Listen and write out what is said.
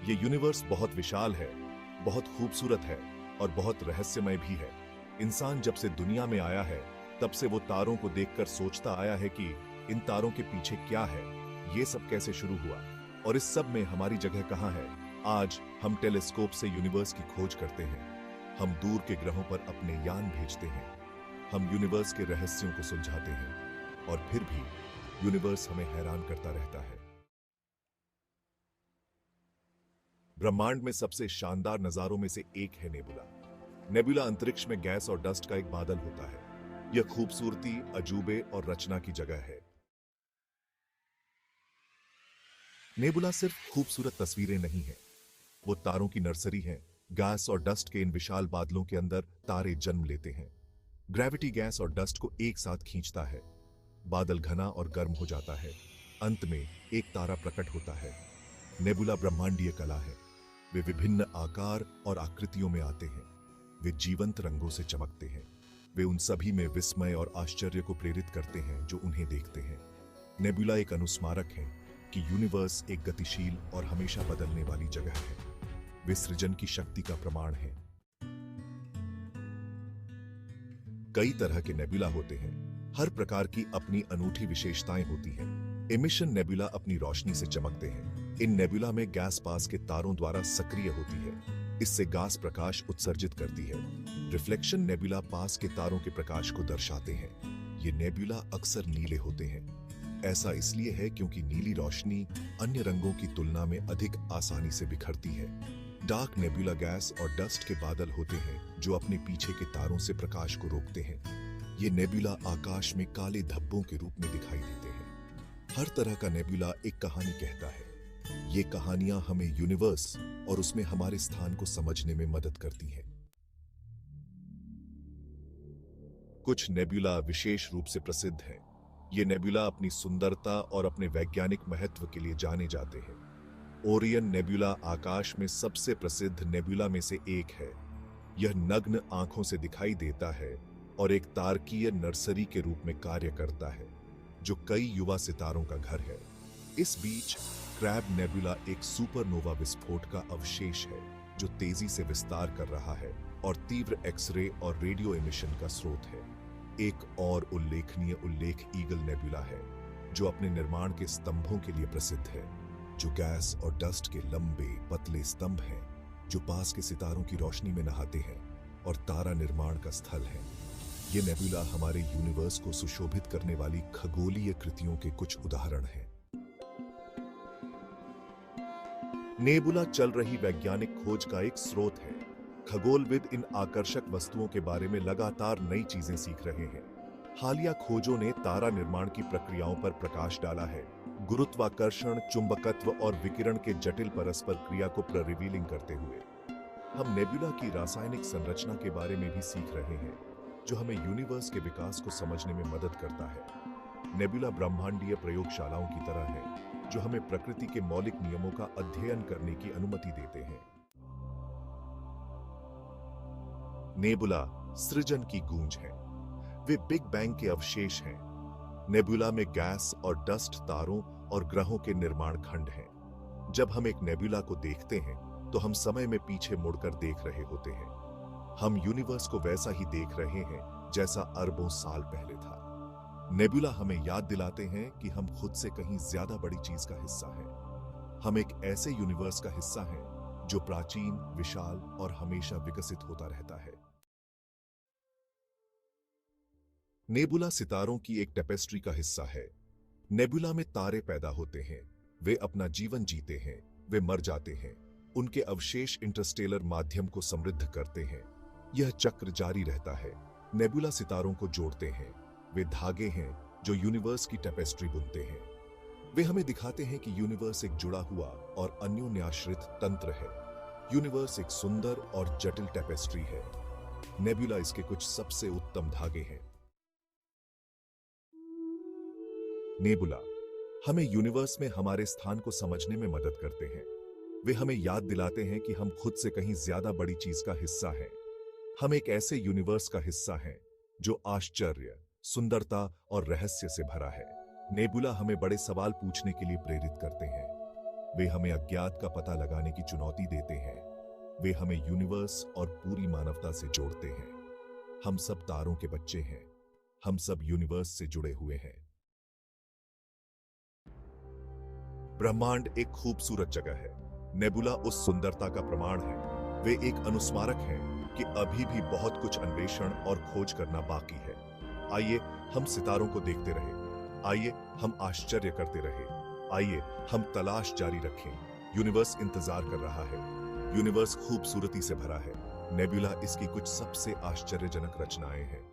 ये यूनिवर्स बहुत विशाल है, बहुत खूबसूरत है और बहुत रहस्यमय भी है। इंसान जब से दुनिया में आया है, तब से वो तारों को देखकर सोचता आया है कि इन तारों के पीछे क्या है, ये सब कैसे शुरू हुआ और इस सब में हमारी जगह कहाँ है। आज हम टेलीस्कोप से यूनिवर्स की खोज करते हैं, हम दूर के ग्रहों पर अपने यान भेजते हैं, हम यूनिवर्स के रहस्यों को सुलझाते हैं और फिर भी यूनिवर्स हमें हैरान करता रहता है। ब्रह्मांड में सबसे शानदार नजारों में से एक है नेबुला। नेबुला अंतरिक्ष में गैस और डस्ट का एक बादल होता है। यह खूबसूरती, अजूबे और रचना की जगह है। नेबुला सिर्फ खूबसूरत तस्वीरें नहीं हैं, वो तारों की नर्सरी हैं। गैस और डस्ट के इन विशाल बादलों के अंदर तारे जन्म लेते हैं। ग्रेविटी गैस और डस्ट को एक साथ खींचता है, बादल घना और गर्म हो जाता है, अंत में एक तारा प्रकट होता है। नेबुला ब्रह्मांडीय कला है। वे विभिन्न आकार और आकृतियों में आते हैं, वे जीवंत रंगों से चमकते हैं, वे उन सभी में विस्मय और आश्चर्य को प्रेरित करते हैं जो उन्हें देखते हैं। नेबुला एक अनुस्मारक है कि यूनिवर्स एक गतिशील और हमेशा बदलने वाली जगह है। वे सृजन की शक्ति का प्रमाण है। कई तरह के नेबुला होते हैं, हर प्रकार की अपनी अनूठी विशेषताएं होती हैं। एमिशन नेबुला अपनी रोशनी से चमकते हैं। इन नेबुला में गैस पास के तारों द्वारा सक्रिय होती है, इससे गैस प्रकाश उत्सर्जित करती है। रिफ्लेक्शन नेबुला पास के तारों के प्रकाश को दर्शाते हैं। ये नेबुला अक्सर नीले होते हैं। ऐसा इसलिए है क्योंकि नीली रोशनी अन्य रंगों की तुलना में अधिक आसानी से बिखरती है। डार्क नेबुला गैस और डस्ट के बादल होते हैं जो अपने पीछे के तारों से प्रकाश को रोकते हैं। ये नेबुला आकाश में काले धब्बों के रूप में दिखाई देते हैं। हर तरह का नेबुला एक कहानी कहता है। ये कहानियां हमें यूनिवर्स और उसमें हमारे स्थान को समझने में मदद करती हैं। कुछ नेबुला विशेष रूप से प्रसिद्ध हैं। ये नेबुला अपनी सुंदरता और अपने वैज्ञानिक महत्व के लिए जाने जाते हैं। ओरियन नेबुला आकाश में सबसे प्रसिद्ध नेबुला में से एक है। यह नग्न आंखों से दिखाई देता है और एक तारकीय नर्सरी के रूप में कार्य करता है, जो कई युवा सितारों का घर है। इस बीच क्रैब नेबुला एक सुपरनोवा विस्फोट का अवशेष है जो तेजी से विस्तार कर रहा है और तीव्र एक्सरे और रेडियो एमिशन का स्रोत है। एक और उल्लेखनीय उल्लेख ईगल नेबुला है, जो अपने निर्माण के स्तंभों के लिए प्रसिद्ध है, जो गैस और डस्ट के लंबे पतले स्तंभ हैं जो पास के सितारों की रोशनी में नहाते हैं और तारा निर्माण का स्थल है। ये नेबुला हमारे यूनिवर्स को सुशोभित करने वाली खगोलीय कृतियों के कुछ उदाहरण हैं। नेबुला चल रही वैज्ञानिक खोज का एक स्रोत है। खगोलविद इन आकर्षक वस्तुओं के बारे में लगातार नई चीजें सीख रहे हैं। हालिया खोजों ने तारा निर्माण की प्रक्रियाओं पर प्रकाश डाला है। गुरुत्वाकर्षण, चुंबकत्व और विकिरण के जटिल परस्पर क्रिया को रिवीलिंग करते हुए हम नेबुला की रासायनिक संरचना के बारे में भी सीख रहे हैं, जो हमें यूनिवर्स के विकास को समझने में मदद करता है। नेबुला ब्रह्मांडीय प्रयोगशालाओं की तरह है, जो हमें प्रकृति के मौलिक नियमों का अध्ययन करने की अनुमति देते हैं। नेबुला सृजन की गूंज है। वे बिग बैंग के अवशेष हैं। नेबुला में गैस और डस्ट तारों और ग्रहों के निर्माण खंड हैं। जब हम एक नेबुला को देखते हैं, तो हम समय में पीछे मुड़कर देख रहे होते हैं। हम यूनिवर्स को वैसा ही देख रहे हैं जैसा अरबों साल पहले था। नेबुला हमें याद दिलाते हैं कि हम खुद से कहीं ज्यादा बड़ी चीज का हिस्सा हैं। हम एक ऐसे यूनिवर्स का हिस्सा हैं जो प्राचीन, विशाल और हमेशा विकसित होता रहता है। नेबुला सितारों की एक टेपेस्ट्री का हिस्सा है। नेबुला में तारे पैदा होते हैं, वे अपना जीवन जीते हैं, वे मर जाते हैं, उनके अवशेष इंटरस्टेलर माध्यम को समृद्ध करते हैं। यह चक्र जारी रहता है। नेबुला सितारों को जोड़ते हैं। वे धागे हैं जो यूनिवर्स की टेपेस्ट्री बुनते हैं। वे हमें दिखाते हैं कि यूनिवर्स एक जुड़ा हुआ और अन्योन्याश्रित तंत्र है। यूनिवर्स एक सुंदर और जटिल टेपेस्ट्री है। नेबुला इसके कुछ सबसे उत्तम धागे हैं। नेबुला हमें यूनिवर्स में हमारे स्थान को समझने में मदद करते हैं। वे हमें याद दिलाते हैं कि हम खुद से कहीं ज्यादा बड़ी चीज का हिस्सा हैं। हम एक ऐसे यूनिवर्स का हिस्सा हैं जो आश्चर्य, सुंदरता और रहस्य से भरा है। नेबुला हमें बड़े सवाल पूछने के लिए प्रेरित करते हैं। वे हमें अज्ञात का पता लगाने की चुनौती देते हैं। वे हमें यूनिवर्स और पूरी मानवता से जोड़ते हैं। हम सब तारों के बच्चे हैं। हम सब यूनिवर्स से जुड़े हुए हैं। ब्रह्मांड एक खूबसूरत जगह है। नेबुला उस सुंदरता का प्रमाण है। वे एक अनुस्मारक हैं कि अभी भी बहुत कुछ अन्वेषण और खोज करना बाकी है। आइए हम सितारों को देखते रहें। आइए हम आश्चर्य करते रहें। आइए हम तलाश जारी रखें। यूनिवर्स इंतजार कर रहा है। यूनिवर्स खूबसूरती से भरा है। नेबुला इसकी कुछ सबसे आश्चर्यजनक रचनाएं हैं।